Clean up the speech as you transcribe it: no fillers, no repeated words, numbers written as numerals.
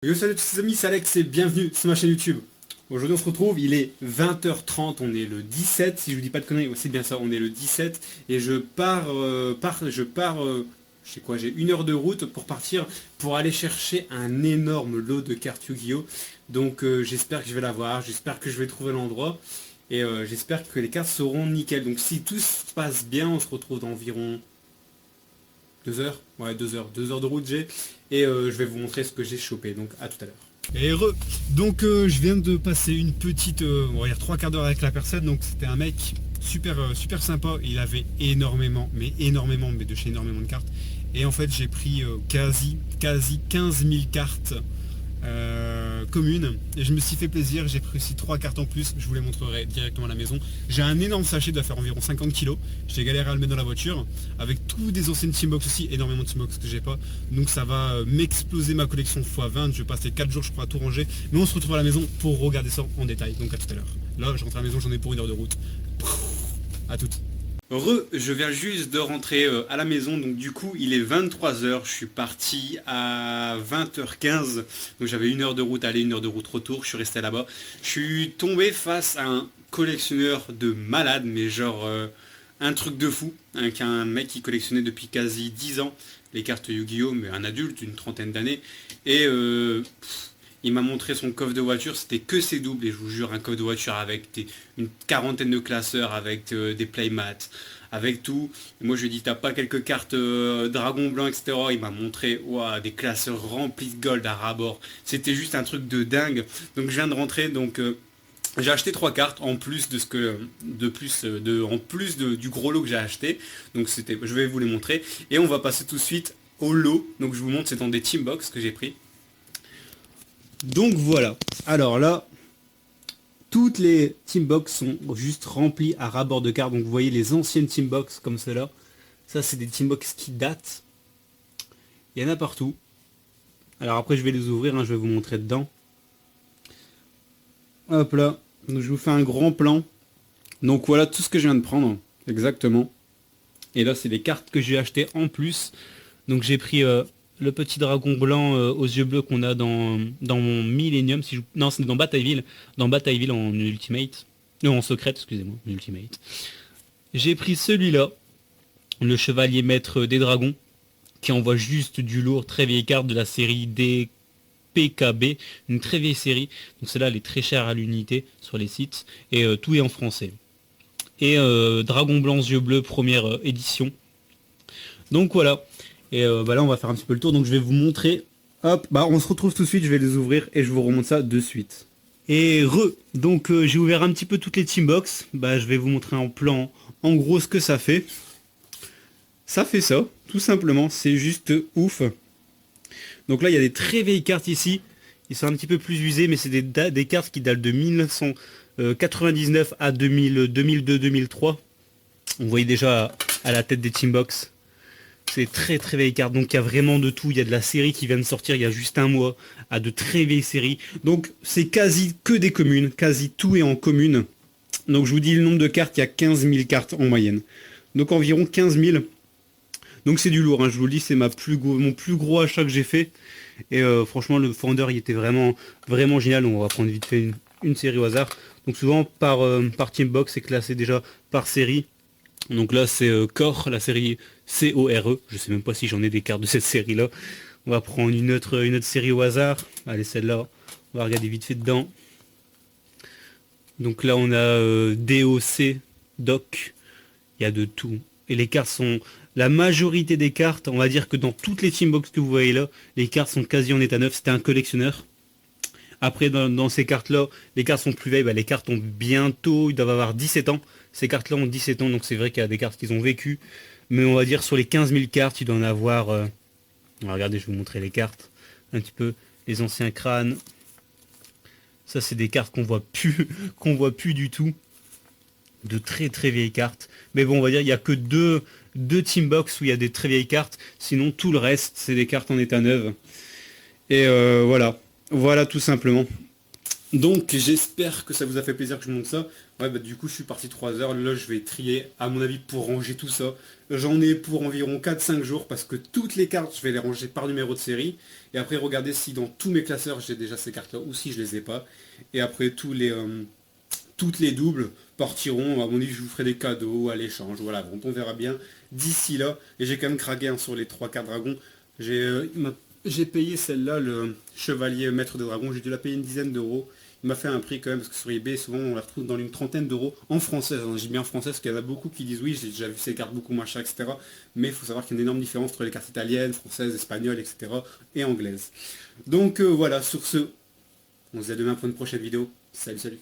Yo salut à tous les amis, c'est Alex et bienvenue sur ma chaîne YouTube. Aujourd'hui on se retrouve, il est 20h30, on est le 17, si je vous dis pas de conneries, c'est bien ça, on est le 17 et je je sais quoi, j'ai 1 heure de route pour partir pour aller chercher un énorme lot de cartes Yu-Gi-Oh! Donc j'espère que je vais l'avoir, j'espère que je vais trouver l'endroit et j'espère que les cartes seront nickel. Donc si tout se passe bien, on se retrouve dans environ 2 heures. Ouais, 2 heures. 2 heures de route j'ai. Et je vais vous montrer ce que j'ai chopé. Donc à tout à l'heure. Et heureux. Donc je viens de passer une petite, on va dire 3 quarts d'heure avec la personne. Donc c'était un mec super super sympa. Il avait énormément, mais de chez énormément de cartes. Et en fait j'ai pris quasi 15 000 cartes communes. Et je me suis fait plaisir. J'ai pris aussi 3 cartes en plus. Je vous les montrerai directement à la maison. J'ai un énorme sachet, doit faire environ 50 kilos. J'ai galéré à le mettre dans la voiture. Avec tous des anciennes teambox aussi. Énormément de teambox que j'ai pas. Donc ça va m'exploser ma collection x20. Je vais passer 4 jours je crois à tout ranger. Mais on se retrouve à la maison pour regarder ça en détail. Donc à tout à l'heure. Là je rentre à la maison, j'en ai pour 1 heure de route. À toutes. Je viens juste de rentrer à la maison, donc du coup il est 23h, je suis parti à 20h15, donc j'avais 1 heure de route aller, 1 heure de route retour, je suis resté là-bas. Je suis tombé face à un collectionneur de malade, mais genre un truc de fou, avec un mec qui collectionnait depuis quasi 10 ans les cartes Yu-Gi-Oh! Mais un adulte, une trentaine d'années, et il m'a montré son coffre de voiture, c'était que ses doubles, et je vous jure, un coffre de voiture avec une quarantaine de classeurs, avec des playmats, avec tout. Et moi je lui ai dit, t'as pas quelques cartes dragon blanc, etc. Il m'a montré ouah, des classeurs remplis de gold à ras-bord. C'était juste un truc de dingue. Donc je viens de rentrer, donc j'ai acheté 3 cartes en plus de ce que du gros lot que j'ai acheté. Donc je vais vous les montrer. Et on va passer tout de suite au lot. Donc je vous montre, c'est dans des team box que j'ai pris. Donc voilà, alors là, toutes les teambox sont juste remplies à ras-bord de cartes. Donc vous voyez les anciennes teambox comme cela. Ça c'est des teambox qui datent. Il y en a partout. Alors après je vais les ouvrir, hein, je vais vous montrer dedans. Hop là, donc je vous fais un grand plan. Donc voilà tout ce que je viens de prendre, exactement. Et là c'est les cartes que j'ai achetées en plus. Donc j'ai pris le petit dragon blanc aux yeux bleus qu'on a dans mon Millennium. Non, c'est dans Batailleville. Dans Batailleville en Ultimate. Non, en secrète, excusez-moi, en Ultimate. J'ai pris celui-là, le chevalier maître des dragons, qui envoie juste du lourd, très vieille carte de la série DPKB, une très vieille série. Donc celle-là, elle est très chère à l'unité sur les sites. Et tout est en français. Et dragon blanc aux yeux bleus, première édition. Donc voilà. Et là on va faire un petit peu le tour, donc je vais vous montrer. Hop, on se retrouve tout de suite, je vais les ouvrir et je vous remonte ça de suite. Et donc j'ai ouvert un petit peu toutes les teambox. Je vais vous montrer en plan en gros ce que ça fait. Ça fait ça, tout simplement, c'est juste ouf. Donc là il y a des très vieilles cartes ici. Ils sont un petit peu plus usés, mais c'est des cartes qui datent de 1999 à 2002-2003. On voyait déjà à la tête des teambox. C'est très très vieille carte, donc il y a vraiment de tout. Il y a de la série qui vient de sortir il y a juste un mois, à de très vieilles séries. Donc c'est quasi que des communes, quasi tout est en commune. Donc je vous dis le nombre de cartes, il y a 15 000 cartes en moyenne. Donc environ 15 000. Donc c'est du lourd, hein, je vous le dis, c'est mon plus gros achat que j'ai fait. Et franchement le Founder il était vraiment génial. Donc on va prendre vite fait une série au hasard. Donc souvent par Teambox c'est classé déjà par série. Donc là c'est Core, la série CORE. Je sais même pas si j'en ai des cartes de cette série là. On va prendre une autre série au hasard. Allez, celle-là, on va regarder vite fait dedans. Donc là on a DOC, Doc. Il y a de tout. Et les cartes sont... La majorité des cartes, on va dire que dans toutes les teambox que vous voyez là, les cartes sont quasi en état neuf. C'était un collectionneur. Après dans ces cartes là, les cartes sont plus vieilles. Les cartes ont bientôt, ils doivent avoir 17 ans. Ces cartes là ont 17 ans, donc c'est vrai qu'il y a des cartes qui ont vécu. Mais on va dire sur les 15 000 cartes, il doit en avoir... regardez, je vais vous montrer les cartes. Un petit peu les anciens crânes. Ça, c'est des cartes qu'on voit plus, qu'on voit plus du tout. De très très vieilles cartes. Mais bon, on va dire, il n'y a que deux teambox où il y a des très vieilles cartes. Sinon, tout le reste, c'est des cartes en état neuf. Et voilà. Voilà, tout simplement. Donc j'espère que ça vous a fait plaisir que je monte ça. Ouais bah du coup je suis parti 3 heures, là je vais trier à mon avis pour ranger tout ça. J'en ai pour environ 4-5 jours parce que toutes les cartes je vais les ranger par numéro de série. Et après regardez si dans tous mes classeurs j'ai déjà ces cartes là ou si je les ai pas. Et après toutes les doubles partiront, à mon avis je vous ferai des cadeaux à l'échange, voilà, bon, on verra bien d'ici là. Et j'ai quand même craqué hein, sur les 3 cartes dragons. J'ai payé celle-là, le chevalier maître des dragons, j'ai dû la payer une dizaine d'euros. Il m'a fait un prix quand même, parce que sur eBay, souvent on la retrouve dans une trentaine d'euros en française. Hein. J'ai bien en française, parce qu'il y en a beaucoup qui disent oui, j'ai déjà vu ces cartes beaucoup moins chères, etc. Mais il faut savoir qu'il y a une énorme différence entre les cartes italiennes, françaises, espagnoles, etc. et anglaises. Donc voilà, sur ce, on se dit à demain pour une prochaine vidéo. Salut, salut.